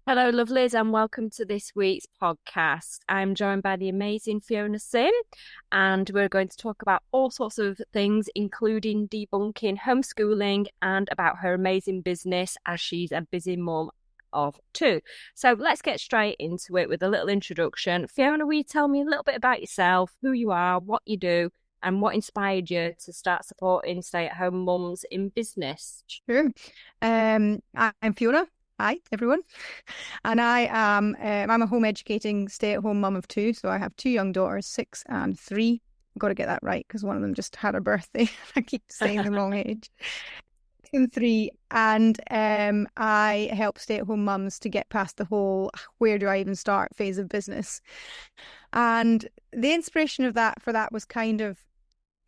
Hello, lovelies, and welcome to this week's podcast. I'm joined by the amazing Fiona Sim, and we're going to talk about all sorts of things, including debunking homeschooling and about her amazing business as she's a busy mum of two. So let's get straight into it with a little introduction. Fiona, will you tell me a little bit about yourself, who you are, what you do, and what inspired you to start supporting stay-at-home mums in business? Sure. I'm Fiona. Hi, everyone. And I'm a home educating stay-at-home mum of two. So I have two young daughters, 6 and 3. I've got to get that right because one of them just had her birthday. I keep saying the wrong age. 6 and 3. And I help stay-at-home mums to get past the whole where do I even start phase of business. And the inspiration of that for that was it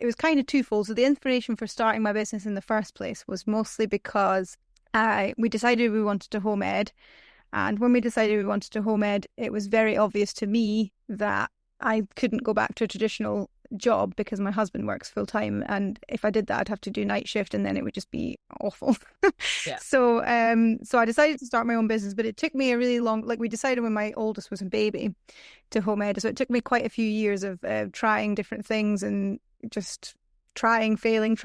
was kind of twofold. So the inspiration for starting my business in the first place was mostly because we decided we wanted to home ed. And when we decided we wanted to home ed, it was very obvious to me that I couldn't go back to a traditional job because my husband works full time. And if I did that, I'd have to do night shift and then it would just be awful. Yeah. So I decided to start my own business, but it took me a really long, like we decided when my oldest was a baby to home ed. So it took me quite a few years of trying different things and just trying, failing,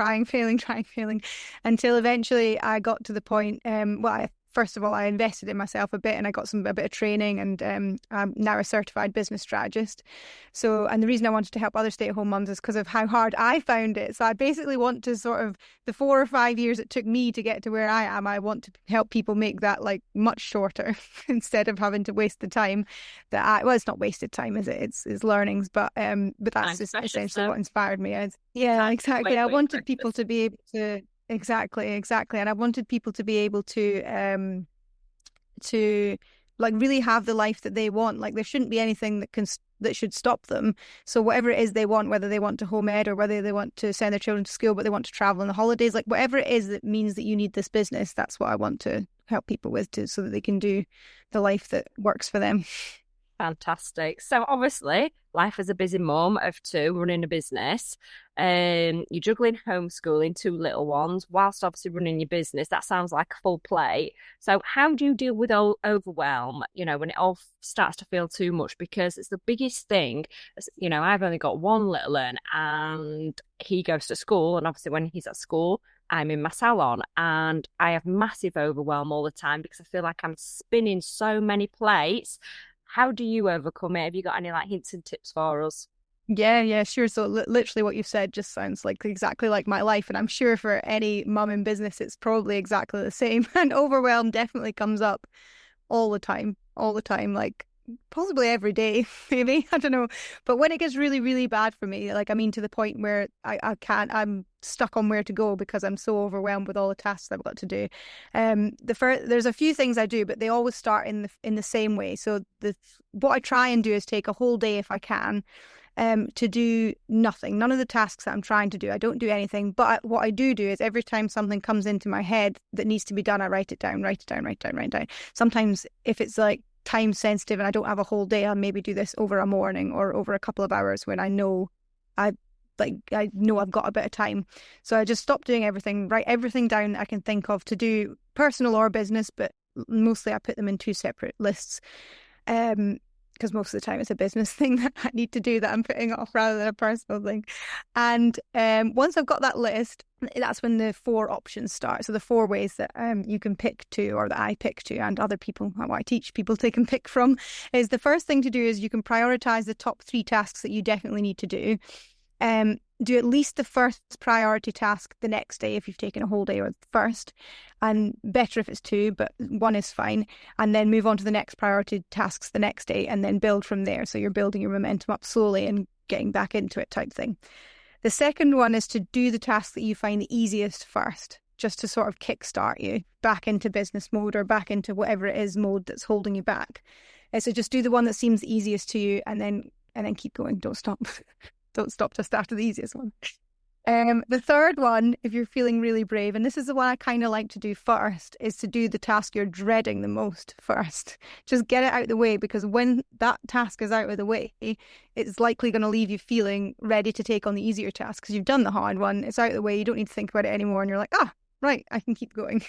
until eventually I got to the point. First of all, I invested in myself a bit and I got a bit of training, and I'm now a certified business strategist. So, and the reason I wanted to help other stay-at-home mums is because of how hard I found it. So I basically want to sort of, the 4 or 5 years it took me to get to where I am, I want to help people make that like much shorter instead of having to waste the time well, it's not wasted time, is it? It's learnings, but that's Time's just precious, essentially so what inspired me. Yeah, time exactly. way, I way wanted people precious. to be able to exactly. And I wanted people to be able to like really have the life that they want. Like there shouldn't be anything that should stop them. So whatever it is they want, whether they want to home ed or whether they want to send their children to school, but they want to travel on the holidays, like whatever it is that means that you need this business, that's what I want to help people with so that they can do the life that works for them. Fantastic. So obviously, life as a busy mum of two running a business, you're juggling homeschooling two little ones whilst obviously running your business. That sounds like a full plate. So how do you deal with overwhelm, when it all starts to feel too much? Because it's the biggest thing. I've only got one little one and he goes to school, and obviously when he's at school, I'm in my salon and I have massive overwhelm all the time because I feel like I'm spinning so many plates. How do you overcome it? Have you got any like hints and tips for us? Yeah, sure. So literally what you've said just sounds like exactly like my life. And I'm sure for any mum in business, it's probably exactly the same. And overwhelm definitely comes up all the time, like possibly every day, maybe. I don't know. But when it gets really, really bad for me, like, I mean, to the point where I'm stuck on where to go because I'm so overwhelmed with all the tasks I've got to do. There's a few things I do, but they always start in the same way. So what I try and do is take a whole day if I can to do nothing, none of the tasks that I'm trying to do. I don't do anything. But what I do is every time something comes into my head that needs to be done, I write it down, write it down, write it down, write it down. Sometimes if it's like time sensitive and I don't have a whole day, I'll maybe do this over a morning or over a couple of hours when I I know I've got a bit of time. So I just stop doing everything, write everything down I can think of to do, personal or business, but mostly I put them in two separate lists. Because most of the time it's a business thing that I need to do that I'm putting off rather than a personal thing. And once I've got that list, that's when the four options start. So the four ways that you can pick to, or that I pick to, and other people, what I teach people they can pick from, is the first thing to do is you can prioritize the top 3 tasks that you definitely need to do. Do at least the first priority task the next day if you've taken a whole day, or first, and better if it's 2, but 1 is fine. And then move on to the next priority tasks the next day and then build from there. So you're building your momentum up slowly and getting back into it type thing. The second one is to do the task that you find the easiest first, just to sort of kickstart you back into business mode or back into whatever it is mode that's holding you back. So just do the one that seems easiest to you and then keep going. Don't stop. Don't stop just after the easiest one. The third one, if you're feeling really brave, and this is the one I kind of like to do first, is to do the task you're dreading the most first. Just get it out of the way, because when that task is out of the way, it's likely going to leave you feeling ready to take on the easier task because you've done the hard one. It's out of the way. You don't need to think about it anymore. And you're like, right, I can keep going.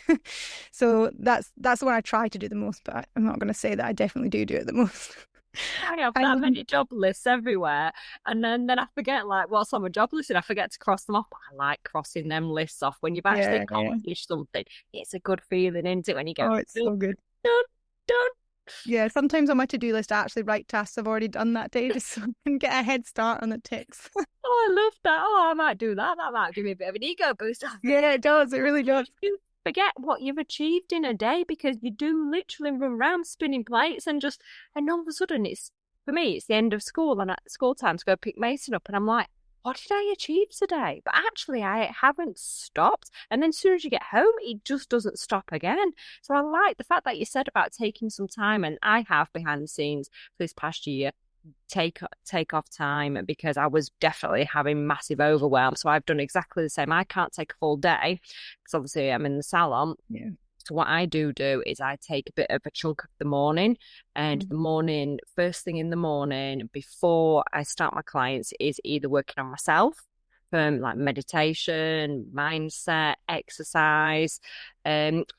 So that's what I try to do the most, but I'm not going to say that I definitely do it the most. I have that Um, many job lists everywhere, and then I forget like what's on my job list, and I forget to cross them off. But I like crossing them lists off when you've actually yeah, yeah. accomplished something. It's a good feeling, isn't it? When you go Oh, it's done, so good. done, done. Yeah, sometimes on my to-do list, I actually write tasks I've already done that day just so I can get a head start on the ticks. Oh, I love that. Oh, I might do that. That might give me a bit of an ego boost. Yeah, it does. It really does. You forget what you've achieved in a day because you do literally run around spinning plates and all of a sudden for me, it's the end of school and at school time to go pick Mason up. And I'm like, what did I achieve today? But actually, I haven't stopped. And then as soon as you get home, it just doesn't stop again. So I like the fact that you said about taking some time, and I have behind the scenes for this past year take off time because I was definitely having massive overwhelm. So I've done exactly the same. I can't take a full day because obviously I'm in the salon. Yeah. So what I do is I take a bit of a chunk of the morning, and Mm. the morning, first thing in the morning, before I start my clients, is either working on myself, from like meditation, mindset, exercise,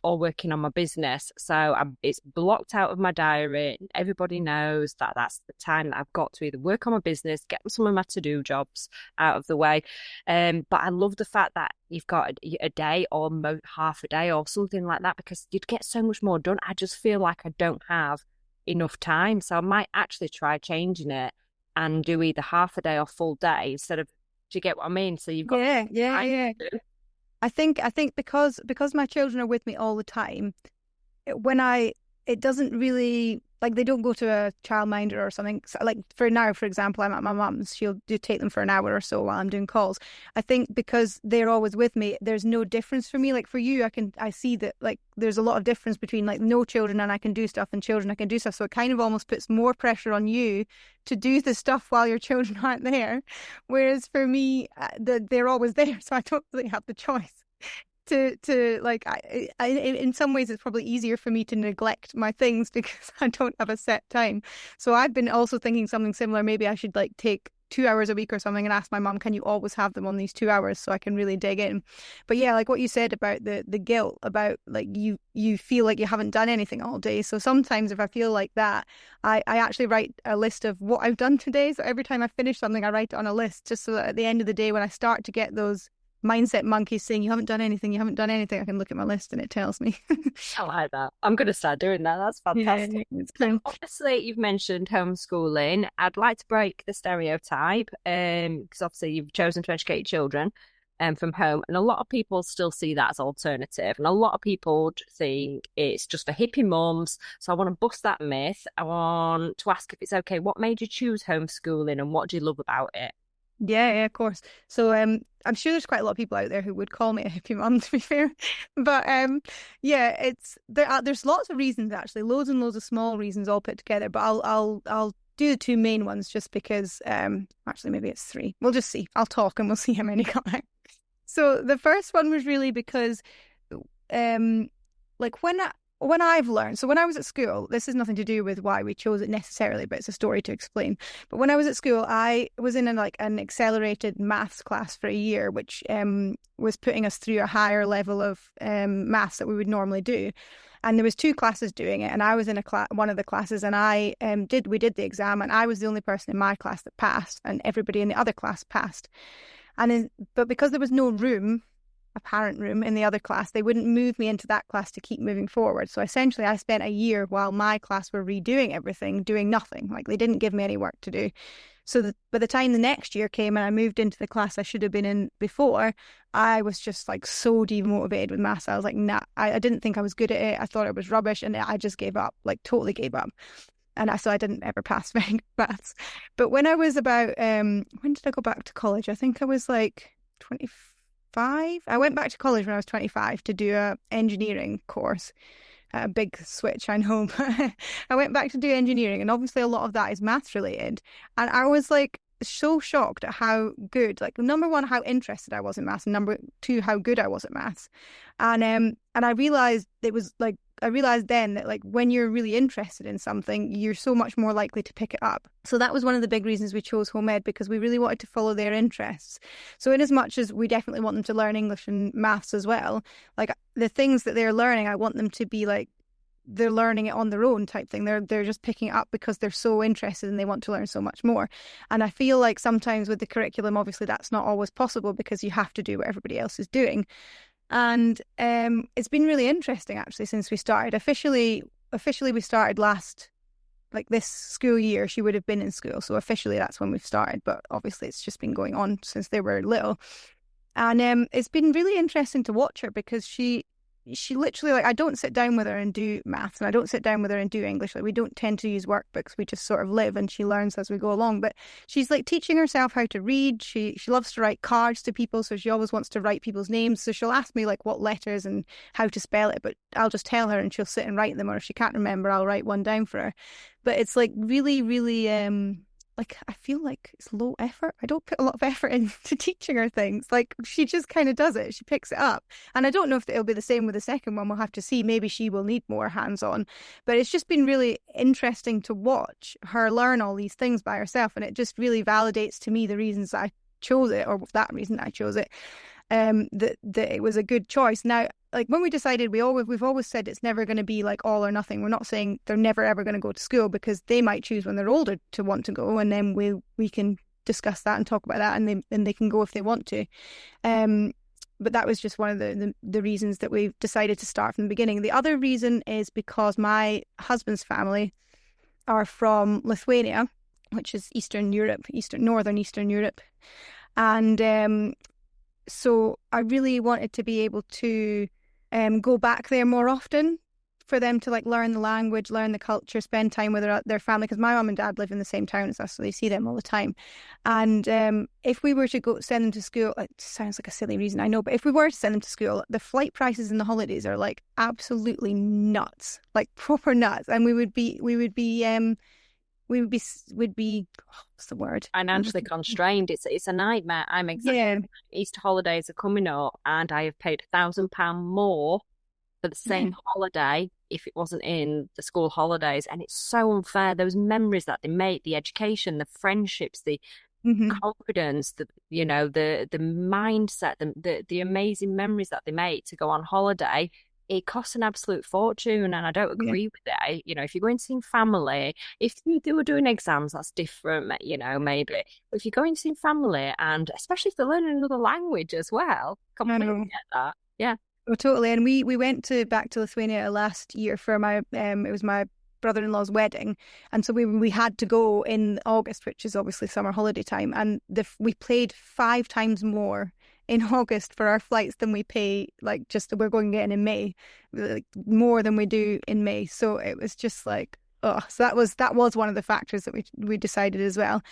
or working on my business. So it's blocked out of my diary. Everybody knows that that's the time that I've got to either work on my business, get some of my to-do jobs out of the way. But I love the fact that you've got a day or half a day or something like that because you'd get so much more done. I just feel like I don't have enough time. So I might actually try changing it and do either half a day or full day instead of, do you get what I mean? So you've got Yeah, yeah, time yeah. to do. I think because my children are with me all the time, when I it doesn't really like they don't go to a childminder or something. So, like for now, for example, I'm at my mum's. She'll do take them for an hour or so while I'm doing calls. I think because they're always with me, there's no difference for me. Like for you, I see that like there's a lot of difference between like no children and I can do stuff and children I can do stuff. So it kind of almost puts more pressure on you to do the stuff while your children aren't there. Whereas for me, they're always there, so I don't really have the choice to like in some ways it's probably easier for me to neglect my things because I don't have a set time. So I've been also thinking something similar. Maybe I should like take 2 hours a week or something and ask my mum, can you always have them on these 2 hours so I can really dig in? But yeah, like what you said about the guilt about like you feel like you haven't done anything all day. So sometimes if I feel like that, I actually write a list of what I've done today. So every time I finish something, I write it on a list just so that at the end of the day when I start to get those mindset monkeys saying you haven't done anything, you haven't done anything, I can look at my list and it tells me. I like that. I'm going to start doing that. That's Yeah, fantastic. it's So cool. obviously you've mentioned homeschooling. I'd like to break the stereotype, because obviously you've chosen to educate your children from home, and a lot of people still see that as alternative, and a lot of people think it's just for hippie mums. So I want to bust that myth. I want to ask if it's okay. What made you choose homeschooling, and what do you love about it? Yeah, yeah, of course. So I'm sure there's quite a lot of people out there who would call me a hippie mum, to be fair. But yeah, there's lots of reasons actually, loads and loads of small reasons all put together. But I'll do the two main ones just because actually maybe it's three. We'll just see. I'll talk and we'll see how many come out. So the first one was really because um like when I've learned, so when I was at school, this has nothing to do with why we chose it necessarily, but it's a story to explain. But when I was at school, I was in an accelerated maths class for a year, which was putting us through a higher level of maths that we would normally do. And there was two classes doing it, and I was in one of the classes, and we did the exam, and I was the only person in my class that passed, and everybody in the other class passed. But because there was no room, apparent room in the other class, they wouldn't move me into that class to keep moving forward. So essentially, I spent a year while my class were redoing everything, doing nothing. Like they didn't give me any work to do. So by the time the next year came and I moved into the class I should have been in before, I was just like so demotivated with maths. I was like, nah, I didn't think I was good at it. I thought it was rubbish, and I just gave up, like totally gave up. So I didn't ever pass very good maths. But when I was about when did I go back to college? I think I was like 25. I went back to college when I was 25 to do a engineering course. A big switch, I know, but I went back to do engineering, and obviously a lot of that is maths related. And I was like so shocked at how good, like number one, how interested I was in maths, and number two, how good I was at maths. And I realized it was like I realized then that like when you're really interested in something, you're so much more likely to pick it up. So that was one of the big reasons we chose home ed, because we really wanted to follow their interests. So in as much as we definitely want them to learn English and maths as well, like the things that they're learning, I want them to be like they're learning it on their own type thing. They're just picking it up because they're so interested and they want to learn so much more. And I feel like sometimes with the curriculum, obviously that's not always possible because you have to do what everybody else is doing. And it's been really interesting actually since we started. Officially we started last like this school year. She would have been in school, so officially that's when we've started. But obviously it's just been going on since they were little. And it's been really interesting to watch her because she literally like I don't sit down with her and do maths and I don't sit down with her and do English. Like we don't tend to use workbooks. We just sort of live and she learns as we go along. But she's like teaching herself how to read. She loves to write cards to people, so she always wants to write people's names. So she'll ask me like what letters and how to spell it, but I'll just tell her and she'll sit and write them. Or if she can't remember, I'll write one down for her. But it's like really, really like I feel like it's low effort. I don't put a lot of effort into teaching her things. Like she just kind of does it. She picks it up. And I don't know if it'll be the same with the second one. We'll have to see. Maybe she will need more hands-on. But it's just been really interesting to watch her learn all these things by herself. And it just really validates to me the reasons I chose it, or that reason I chose it, that it was a good choice. Now, like when we decided, we've always said it's never going to be like all or nothing. We're not saying they're never ever going to go to school, because they might choose when they're older to want to go, and then we can discuss that and talk about that, and they can go if they want to. But that was just one of the reasons that we've decided to start from the beginning. The other reason is because my husband's family are from Lithuania, which is northern Eastern Europe, and so I really wanted to be able to go back there more often for them to like learn the language, learn the culture, spend time with their family, because my mum and dad live in the same town as us, so they see them all the time. And if we were to go send them to school, it sounds like a silly reason, I know, but if we were to send them to school, the flight prices in the holidays are like absolutely nuts, like proper nuts, and we'd be what's the word? Financially constrained. It's a nightmare. I'm exactly. Yeah, Easter holidays are coming up, and I have paid £1,000 more for the yeah, same holiday if it wasn't in the school holidays, and it's so unfair. Those memories that they make, the education, the friendships, the hmm, confidence, the mindset, the amazing memories that they make to go on holiday. It costs an absolute fortune, and I don't yeah. agree with it. If you're going to see family, if they were doing exams, that's different, maybe. But if you're going to see family, and especially if they're learning another language as well, I completely know. get that. Yeah, Oh, totally. And we went back to Lithuania last year for my it was my brother-in-law's wedding, and so we had to go in August, which is obviously summer holiday time, and we paid 5 times more in August for our flights than we pay like just we're going again in May, like more than we do in May. So it was just like oh, so that was one of the factors that we decided as well.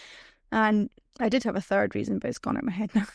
And I did have a third reason, but it's gone out of my head now.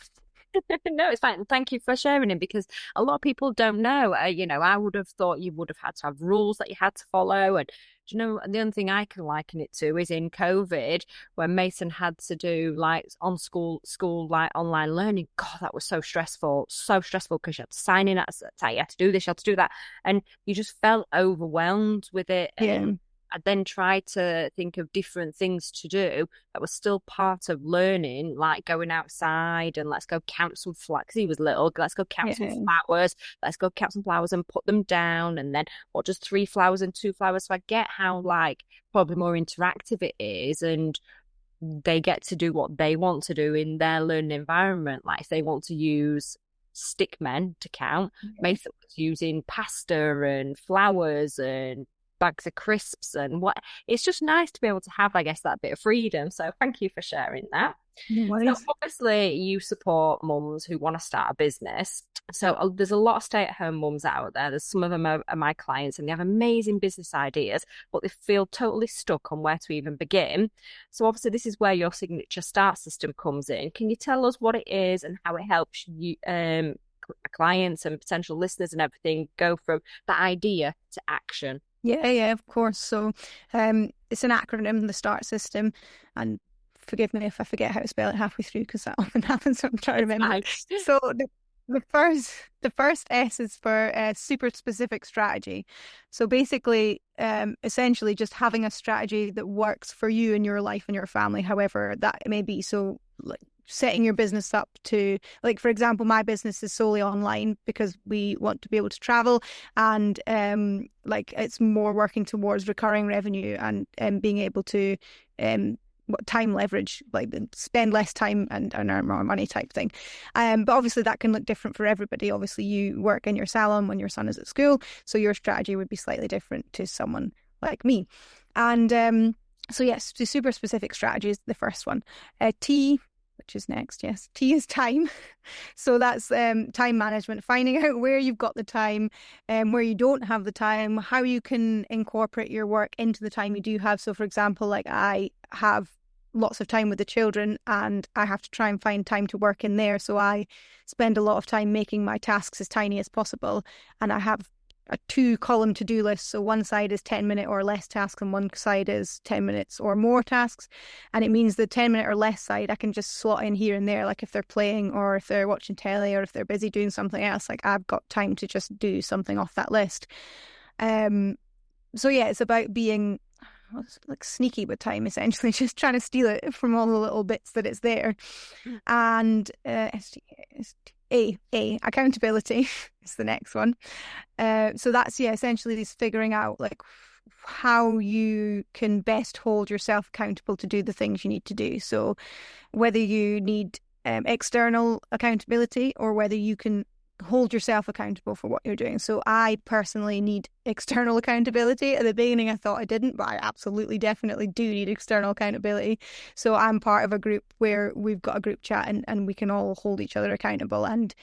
no, it's fine. Thank you for sharing it, because a lot of people don't know. I would have thought you would have had to have rules that you had to follow. And the only thing I can liken it to is in COVID when Mason had to do like on school like online learning. God, that was so stressful because you had to sign in at a certain time, you had to do this, you had to do that, and you just felt overwhelmed with it. Yeah, And I then tried to think of different things to do that was still part of learning, like going outside and let's go count some flowers. Because he was little, let's go count some yeah, flowers. Let's go count some flowers and put them down. And then, what, just 3 flowers and 2 flowers. So I get how, like, probably more interactive it is. And they get to do what they want to do in their learning environment. Like, if they want to use stick men to count, yeah, Mason was using pasta and flowers and bags of crisps and what. It's just nice to be able to have, I guess, that bit of freedom. So thank you for sharing that. no So worries. obviously you support mums who want to start a business. So there's a lot of stay-at-home mums out there. There's some of them are my clients, and they have amazing business ideas, but they feel totally stuck on where to even begin. So obviously this is where your signature start system comes in. Can you tell us what it is and how it helps you clients and potential listeners and everything go from the idea to action? Yeah, yeah, of course. So, it's an acronym, the START system, and forgive me if I forget how to spell it halfway through because that often happens when I'm trying to It's remember it. fine. So, the first S is for super specific strategy. So basically, essentially just having a strategy that works for you and your life and your family, however that may be. So like setting your business up to, like, for example, my business is solely online because we want to be able to travel, and like it's more working towards recurring revenue and being able to um time leverage, like spend less time and earn more money type thing. But obviously that can look different for everybody. Obviously, you work in your salon when your son is at school, so your strategy would be slightly different to someone like me. And so yes, the super specific strategy is the first one. T, which is next, yes. T is time. So that's time management, finding out where you've got the time, where you don't have the time, how you can incorporate your work into the time you do have. So, for example, like I have lots of time with the children and I have to try and find time to work in there. So I spend a lot of time making my tasks as tiny as possible. And I have a two-column to-do list. So one side is 10-minute or less tasks and one side is 10 minutes or more tasks. And it means the 10-minute or less side I can just slot in here and there, like if they're playing or if they're watching telly or if they're busy doing something else, like I've got time to just do something off that list. So yeah, it's about being like sneaky with time, essentially, just trying to steal it from all the little bits that it's there. And accountability is the next one. So that's, yeah, essentially is figuring out like how you can best hold yourself accountable to do the things you need to do. So whether you need external accountability or whether you can hold yourself accountable for what you're doing. So I personally need external accountability. At the beginning, I thought I didn't, but I absolutely, definitely do need external accountability. So I'm part of a group where we've got a group chat and we can all hold each other accountable. And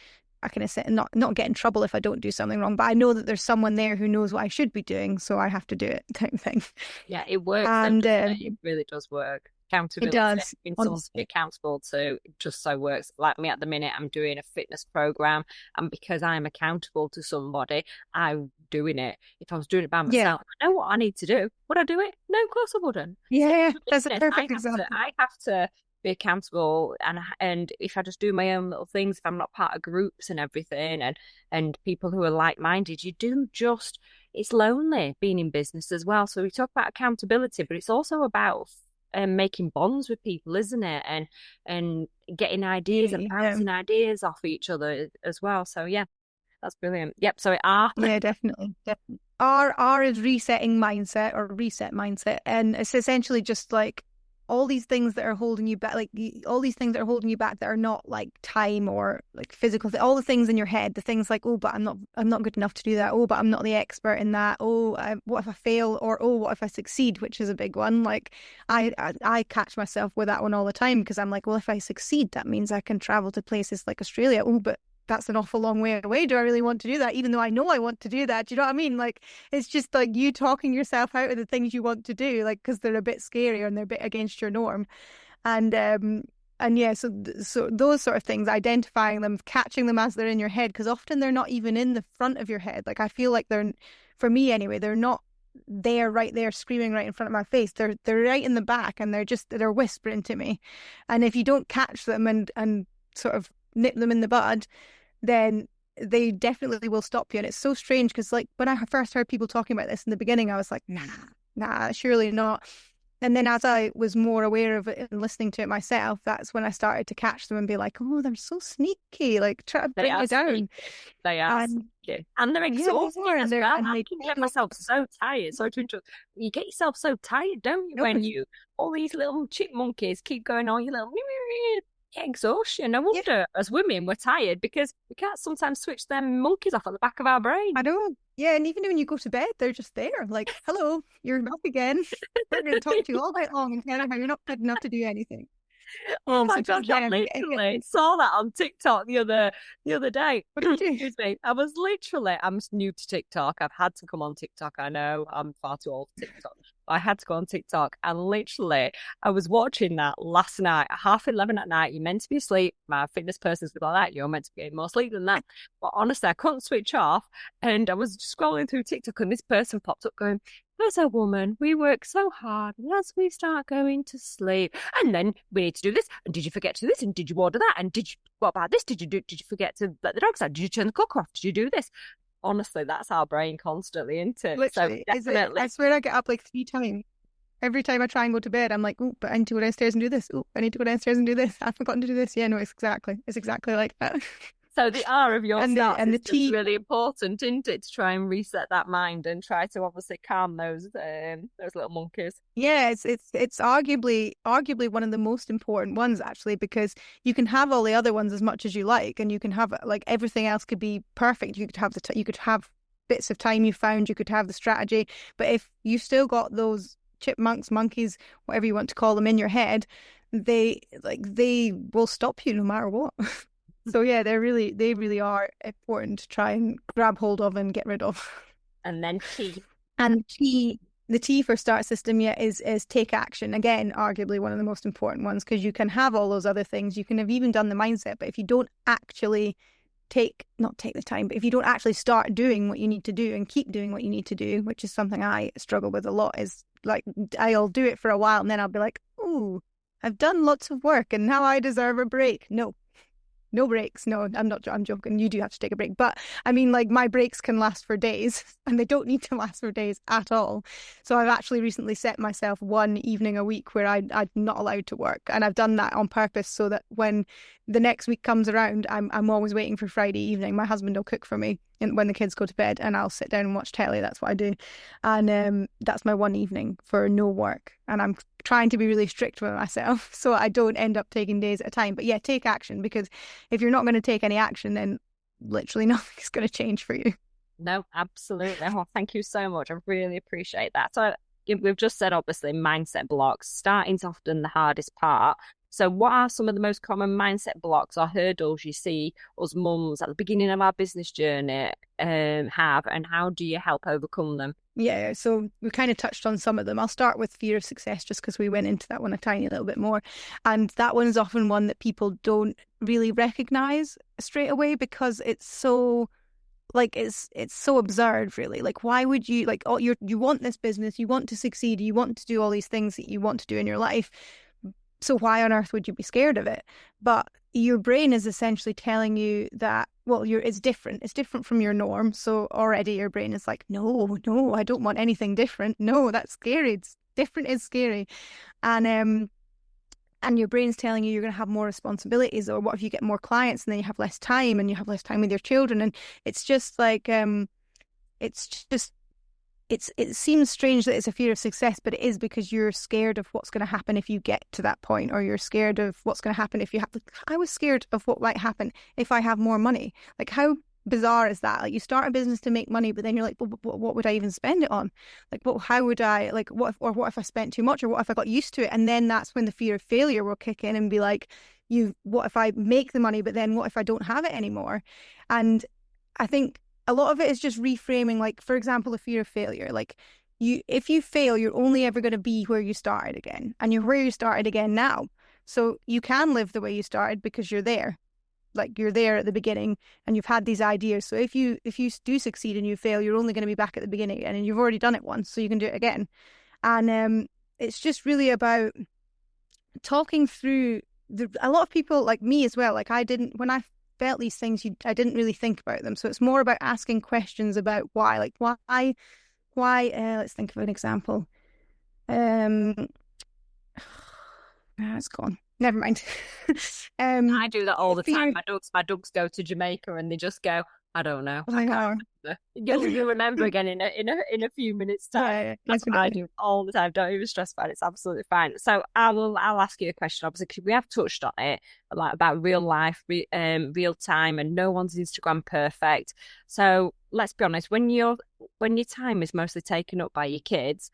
I kind of say not get in trouble if I don't do something wrong, but I know that there's someone there who knows what I should be doing, so I have to do it, type of thing. Yeah, it works though, And doesn't it? It really does work. it Accountability, does, being someone to be honestly. accountable to just so works. Like me at the minute, I'm doing a fitness program, and because I'm accountable to somebody, I'm doing it. If I was doing it by Yeah, myself, I know what I need to do. Would I do it? No, of course I wouldn't. Same yeah, with that's a business. perfect example. I have to be accountable, and if I just do my own little things, if I'm not part of groups and everything, and people who are like-minded, you do just it's lonely being in business as well. So we talk about accountability, but it's also about making bonds with people, isn't it? And getting ideas and Yeah, bouncing ideas off each other as well. So yeah, that's brilliant. Yep. So R. yeah, definitely, definitely. R is resetting mindset or reset mindset, and it's essentially just like all these things that are holding you back, like all these things that are holding you back that are not like time or like physical, all the things in your head, the things like, oh, but I'm not good enough to do that. Oh, but I'm not the expert in that. Oh, what if I fail? Or oh, what if I succeed? Which is a big one. Like I catch myself with that one all the time because I'm like, well, if I succeed, that means I can travel to places like Australia. Oh, but that's an awful long way away. Do I really want to do that? Even though I know I want to do that. Do you know what I mean? Like, it's just like you talking yourself out of the things you want to do, like, because they're a bit scarier and they're a bit against your norm. And, yeah, so those sort of things, identifying them, catching them as they're in your head, because often they're not even in the front of your head. Like, I feel like for me anyway, they're not there right there screaming right in front of my face. They're right in the back and they're whispering to me. And if you don't catch them and sort of nip them in the bud, then they definitely will stop you. And it's so strange because, like, when I first heard people talking about this in the beginning, I was like, nah, surely not. And then as I was more aware of it and listening to it myself, that's when I started to catch them and be like, oh, they're so sneaky, like try to They bring are you down. sneaky. They are And sneaky. And they're yeah, they exhausting are, as well. and I they can get feel myself so tired. Sorry to interrupt. You get yourself so tired, don't you, no, when you all these little chipmunkies keep going on, you little exhaustion. No yeah, wonder as women we're tired because we can't sometimes switch them monkeys off at the back of our brain. I don't. Yeah, and even when you go to bed, they're just there, like, hello, you're back again. We're going to talk to you all night long and tell you how you're not good enough to do anything. Oh So my just gosh, I yeah, literally saw that on TikTok the other day. what did you do? Excuse me. I'm new to TikTok. I've had to come on TikTok. I know I'm far too old for TikTok. I had to go on TikTok and literally I was watching that last night at 11:30 at night. You're meant to be asleep. My fitness person's like that. You're meant to be getting more sleep than that. But honestly, I couldn't switch off. And I was scrolling through TikTok and this person popped up going, as a woman, we work so hard, and as we start going to sleep, and then we need to do this. And did you forget to do this? And did you order that? And what about this? Did you forget to let the dogs out? Did you turn the cooker off? Did you do this? Honestly, that's our brain constantly, isn't it? So Literally, is it? I definitely. swear I get up like 3 times. Every time I try and go to bed, I'm like, oh, but I need to go downstairs and do this. Oh, I need to go downstairs and do this. I've forgotten to do this. Yeah, no, it's exactly like that. So the R of your start And the system's T, really important, isn't it? To try and reset that mind and try to obviously calm those little monkeys. yeah, it's arguably one of the most important ones actually, because you can have all the other ones as much as you like, and you can have like everything else could be perfect. You could have you could have bits of time you found, you could have the strategy, but if you still got those chipmunks, monkeys, whatever you want to call them in your head, they will stop you no matter what. So yeah, they really are important to try and grab hold of and get rid of. And then T. And the T for start system, yeah, is take action. Again, arguably one of the most important ones, because you can have all those other things. You can have even done the mindset, but if you don't actually not take the time, but if you don't actually start doing what you need to do and keep doing what you need to do, which is something I struggle with a lot, is like I'll do it for a while and then I'll be like, oh, I've done lots of work and now I deserve a break. No, no breaks. No, I'm not. I'm joking. You do have to take a break. But I mean, like, my breaks can last for days and they don't need to last for days at all. So I've actually recently set myself one evening a week where I'm not allowed to work. And I've done that on purpose so that when the next week comes around, I'm always waiting for Friday evening. My husband will cook for me when the kids go to bed and I'll sit down and watch telly. That's what I do. And that's my one evening for no work. And I'm trying to be really strict with myself so I don't end up taking days at a time. But yeah, take action, because if you're not going to take any action, then literally nothing's going to change for you. No, absolutely. Oh, thank you so much. I really appreciate that. So we've just said obviously mindset blocks. Starting's often the hardest part. So what are some of the most common mindset blocks or hurdles you see us mums at the beginning of our business journey have, and how do you help overcome them? Yeah, so we kind of touched on some of them. I'll start with fear of success just because we went into that one a tiny little bit more. And that one is often one that people don't really recognize straight away because it's so it's so absurd, really. Like, why would you like, oh, you want this business, you want to succeed, you want to do all these things that you want to do in your life, so why on earth would you be scared of it? But your brain is essentially telling you that, well, it's different from your norm. So already your brain is like, no, no, I don't want anything different. No, that's scary. It's different is scary. And your brain's telling you you're going to have more responsibilities, or what if you get more clients and then you have less time and you have less time with your children? And it's just like it's just it seems strange that it's a fear of success, but it is because you're scared of what's going to happen if you get to that point, or you're scared of what's going to happen if you have. I was scared of what might happen if I have more money. Like, how bizarre is that? Like, you start a business to make money, but then you're like, well, what would I even spend it on? Like, what? How would I like? What if I spent too much, or what if I got used to it? And then that's when the fear of failure will kick in and be like, what if I make the money, but then what if I don't have it anymore? And I think a lot of it is just reframing, like, for example, the fear of failure. Like, if you fail, you're only ever going to be where you started again, and you're where you started again now. So you can live the way you started because you're there. Like, you're there at the beginning and you've had these ideas. So if you do succeed and you fail, you're only going to be back at the beginning again, and you've already done it once, so you can do it again. And it's just really about talking through a lot of people like me as well. Like, I didn't, when I felt these things, I didn't really think about them. So it's more about asking questions about why, like let's think of an example. Um, it's gone. Never mind. I do that all the time. Fear. My dogs go to Jamaica and they just go, I don't know. I I can't know. remember. You'll remember again in a few minutes time. Yeah, That's what I definitely. do all the time. Don't even stress about it. It's absolutely fine. So I'll ask you a question, obviously, because we have touched on it, like about real life, real time, and no one's Instagram perfect. So let's be honest, when your time is mostly taken up by your kids,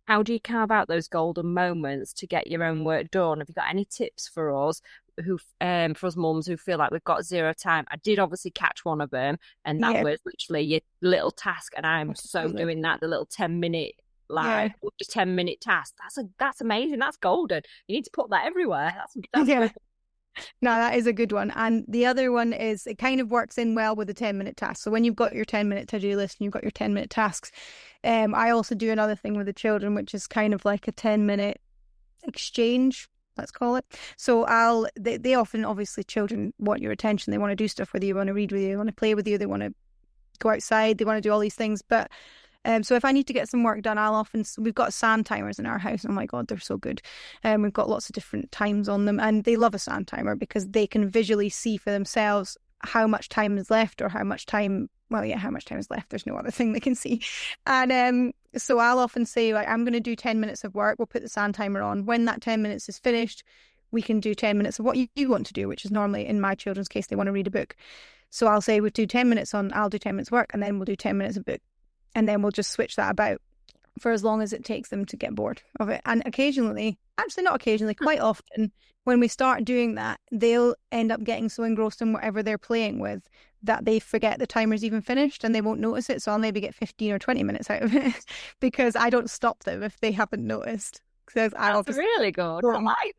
how do you carve out those golden moments to get your own work done? Have you got any tips for us for us mums who feel like we've got zero time? I did obviously catch one of them, and that Yeah, was literally your little task, and I'm so absolutely. doing that, the little 10 minute Yeah, like just 10 minute task. That's amazing. That's golden. You need to put that everywhere. That's yeah. brilliant. No, that is a good one. And the other one is, it kind of works in well with the 10-minute task. So when you've got your 10-minute to-do list and you've got your 10-minute tasks, I also do another thing with the children, which is kind of like a 10-minute exchange, let's call it. So they often, obviously, children want your attention. They want to do stuff with you, want to read with you, they want to play with you, they want to go outside, they want to do all these things. But so if I need to get some work done, we've got sand timers in our house. Oh my God, they're so good. We've got lots of different times on them, and they love a sand timer because they can visually see for themselves how much time is left or how much time, well, yeah, how much time is left. There's no other thing they can see. And so I'll often say, like, I'm going to do 10 minutes of work. We'll put the sand timer on. When that 10 minutes is finished, we can do 10 minutes of what you want to do, which is normally, in my children's case, they want to read a book. So I'll say we'll do 10 minutes on, I'll do 10 minutes work, and then we'll do 10 minutes of book. And then we'll just switch that about for as long as it takes them to get bored of it. And occasionally, actually not occasionally, quite often, when we start doing that, they'll end up getting so engrossed in whatever they're playing with that they forget the timer's even finished and they won't notice it. So I'll maybe get 15 or 20 minutes out of it because I don't stop them if they haven't noticed. Because I That's obviously really good. I might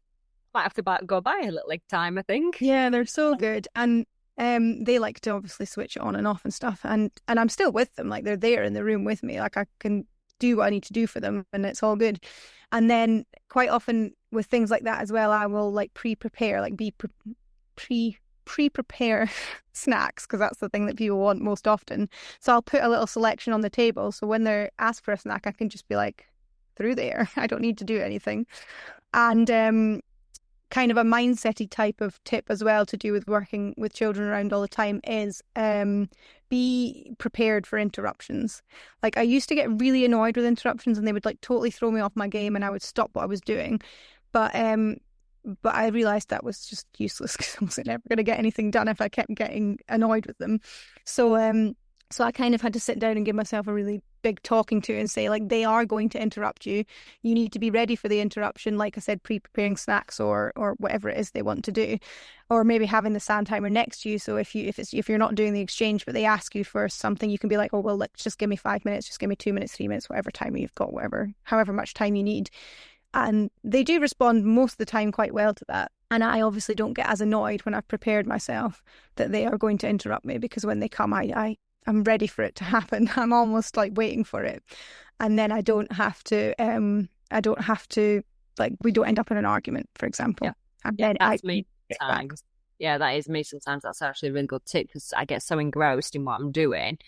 have to go buy a little egg time, I think. yeah, they're so good. And they like to obviously switch it on and off and stuff. And I'm still with them, like they're there in the room with me. Like I can do what I need to do for them and it's all good. And then quite often with things like that as well, I will like pre-prepare, like pre-prepare snacks because that's the thing that people want most often. So I'll put a little selection on the table. So when they're asked for a snack, I can just be like, through there. I don't need to do anything. And kind of a mindset-y type of tip as well to do with working with children around all the time is be prepared for interruptions. Like I used to get really annoyed with interruptions and they would like totally throw me off my game and I would stop what I was doing. But I realized that was just useless because I wasn't ever going to get anything done if I kept getting annoyed with them. So I kind of had to sit down and give myself a really big talking to and say, like, they are going to interrupt you. You need to be ready for the interruption. Like I said, pre-preparing snacks or whatever it is they want to do, or maybe having the sand timer next to you. So if you're not doing the exchange, but they ask you for something, you can be like, oh well, let's just give me 5 minutes, just give me 2 minutes, 3 minutes, whatever time you've got, however much time you need. And they do respond most of the time quite well to that. And I obviously don't get as annoyed when I've prepared myself that they are going to interrupt me because when they come, I'm ready for it to happen. I'm almost like waiting for it. And then I don't have to, like, we don't end up in an argument, for example. Yeah, And yeah, then that's me sometimes. Yeah, that is me sometimes. That's actually a really good tip because I get so engrossed in what I'm doing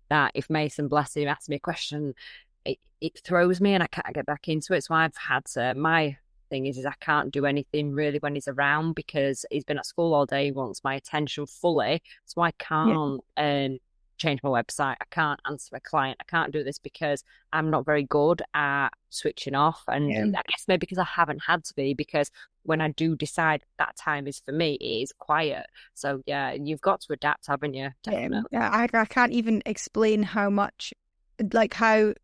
that if Mason, bless him, asks me a question, it throws me and I can't get back into it. So I've had to, my thing is I can't do anything really when he's around because he's been at school all day. He wants my attention fully. So I Yeah. can't change my website. I can't answer a client. I can't do this because I'm not very good at switching off. And Yeah. I guess maybe because I haven't had to be, because when I do decide that time is for me, it is quiet. So yeah, you've got to adapt, haven't you? Definitely. Yeah, I can't even explain how much, like how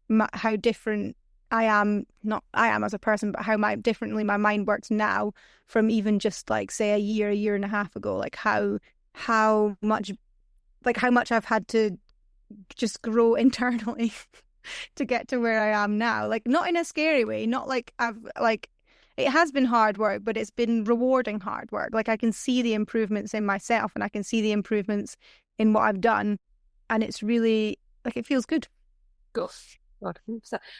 different not I am as a person, but how differently my mind works now from even just like say a year and a half ago. Like how much I've had to just grow internally to get to where I am now. Like not in a scary way, not like it has been hard work, but it's been rewarding hard work. Like I can see the improvements in myself and I can see the improvements in what I've done. And it's really like it feels good. Good. Good.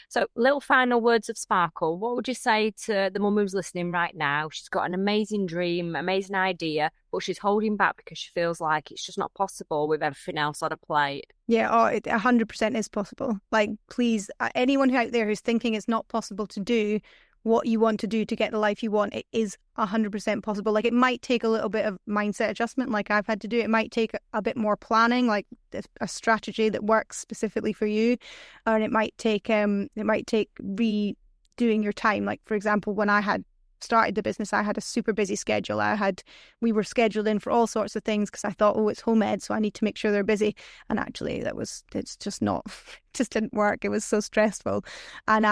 So, little final words of Sparkle. What would you say to the mum who's listening right now? She's got an amazing dream, amazing idea, but she's holding back because she feels like it's just not possible with everything else on her plate. Yeah, oh, it 100% is possible. Like, please, anyone out there who's thinking it's not possible to do what you want to do to get the life you want, it is 100% possible. Like, it might take a little bit of mindset adjustment, like I've had to do. It might take a bit more planning, like a strategy that works specifically for you, and it might take redoing your time. Like, for example, when I had started the business, I had a super busy schedule. We were scheduled in for all sorts of things because I thought, oh, it's home ed, so I need to make sure they're busy. And actually, it's just not, it just didn't work. It was so stressful, and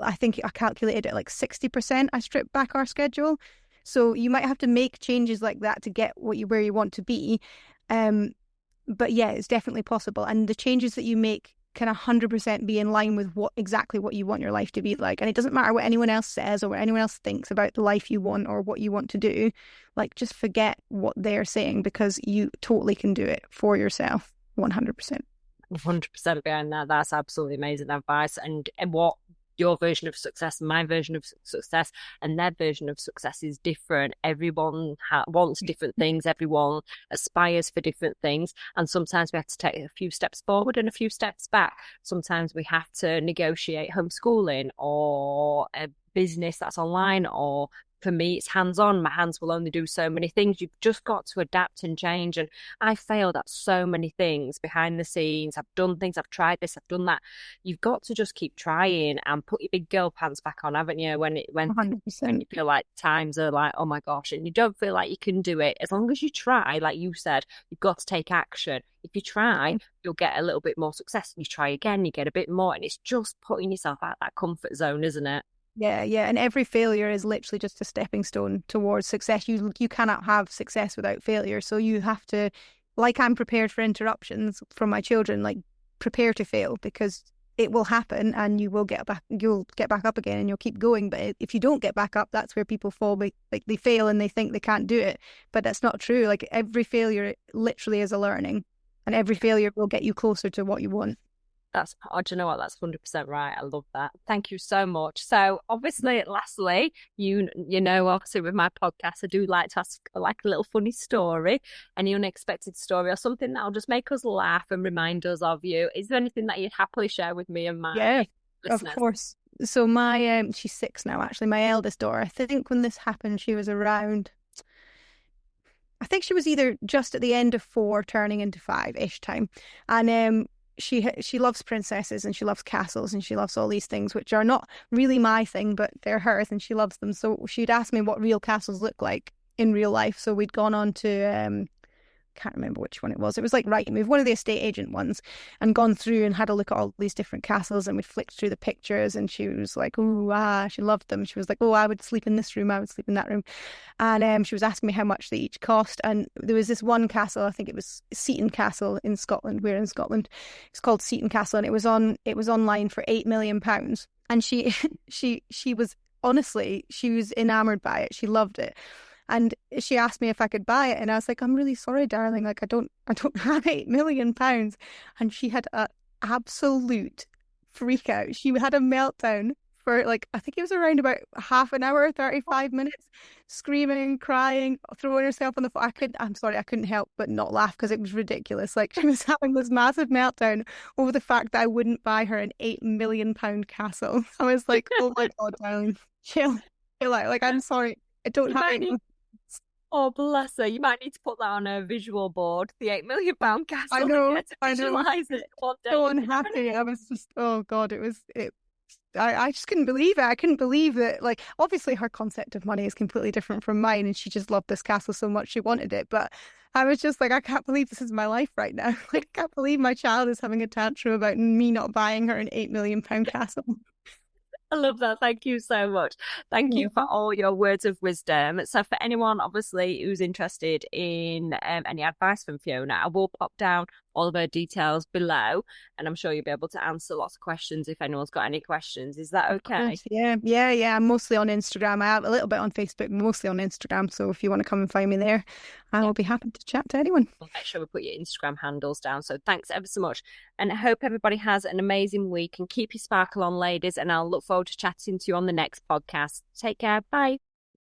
I think I calculated it like 60%. I stripped back our schedule, so you might have to make changes like that to get where you want to be. But yeah, it's definitely possible, and the changes that you make can 100% be in line with exactly what you want your life to be like. And it doesn't matter what anyone else says or what anyone else thinks about the life you want or what you want to do. Like, just forget what they're saying because you totally can do it for yourself, 100%. 100% behind that. That's absolutely amazing advice. And what your version of success, my version of success, and their version of success is different. Everyone wants different things. Everyone aspires for different things. And sometimes we have to take a few steps forward and a few steps back. Sometimes we have to negotiate homeschooling or a business that's online, or for me, it's hands on. My hands will only do so many things. You've just got to adapt and change. And I failed at so many things behind the scenes. I've done things, I've tried this, I've done that. You've got to just keep trying and put your big girl pants back on, haven't you? When you 100%. feel like times are like, oh my gosh, and you don't feel like you can do it. As long as you try, like you said, you've got to take action. If you try, you'll get a little bit more success. You try again, you get a bit more. And it's just putting yourself out that comfort zone, isn't it? Yeah, yeah, and every failure is literally just a stepping stone towards success. You cannot have success without failure. So you have to, like I'm prepared for interruptions from my children, like prepare to fail because it will happen and you'll get back up again and you'll keep going. But if you don't get back up, that's where people fall. Like they fail and they think they can't do it. But that's not true. Like every failure literally is a learning, and every failure will get you closer to what you want. Do you know what? That's 100% right. I love that. Thank you so much. So, obviously, lastly, obviously with my podcast, I do like to ask like a little funny story, any unexpected story or something that'll just make us laugh and remind us of you. Is there anything that you'd happily share with me and Yeah, my of listeners? course. So my she's 6 now actually. My eldest daughter, I think when this happened, she was around, I think she was either just at the end of 4, turning into 5-ish time. And she loves princesses and she loves castles and she loves all these things, which are not really my thing, but they're hers and she loves them. So she'd asked me what real castles look like in real life. So we'd gone on to can't remember which one it was. It was like Rightmove, one of the estate agent ones, and gone through and had a look at all these different castles. And we flicked through the pictures, and she was like, "Oh, she loved them." She was like, "Oh, I would sleep in this room. I would sleep in that room." And she was asking me how much they each cost. And there was this one castle, I think it was Seaton Castle in Scotland. We're in Scotland. It's called Seaton Castle, and it was online for £8 million. And she was honestly, she was enamored by it. She loved it. And she asked me if I could buy it, and I was like, "I'm really sorry, darling. Like, I don't have £8 million." And she had a absolute freak out. She had a meltdown for like, I think it was around about half an hour, 35 minutes, screaming, crying, throwing herself on the floor. I'm sorry, I couldn't help but not laugh because it was ridiculous. Like, she was having this massive meltdown over the fact that I wouldn't buy her an £8 million castle. I was like, "Oh my God, darling, chill, chill out. Like, I'm sorry. I don't You have might it." need, oh, bless her. You might need to put that on a visual board, the £8 million I castle, and know, get to I know. visualize it one day. So You'll be having unhappy. I was just, oh God, I just couldn't believe it. I couldn't believe that, like, obviously her concept of money is completely different from mine, and she just loved this castle so much she wanted it. But I was just like, I can't believe this is my life right now. Like, I can't believe my child is having a tantrum about me not buying her an £8 million castle. I love that. Thank you so much. Thank you for Yeah. all your words of wisdom. So, for anyone obviously who's interested in any advice from Fiona, I will pop down all of her details below, and I'm sure you'll be able to answer lots of questions if anyone's got any questions. Is that Of okay? course, yeah, yeah, yeah. I'm mostly on Instagram. I have a little bit on Facebook, mostly on Instagram. So if you want to come and find me there, I Yeah. will be happy to chat to anyone. We'll make sure we put your Instagram handles down. So thanks ever so much. And I hope everybody has an amazing week and keep your sparkle on, ladies. And I'll look forward to chatting to you on the next podcast. Take care. Bye.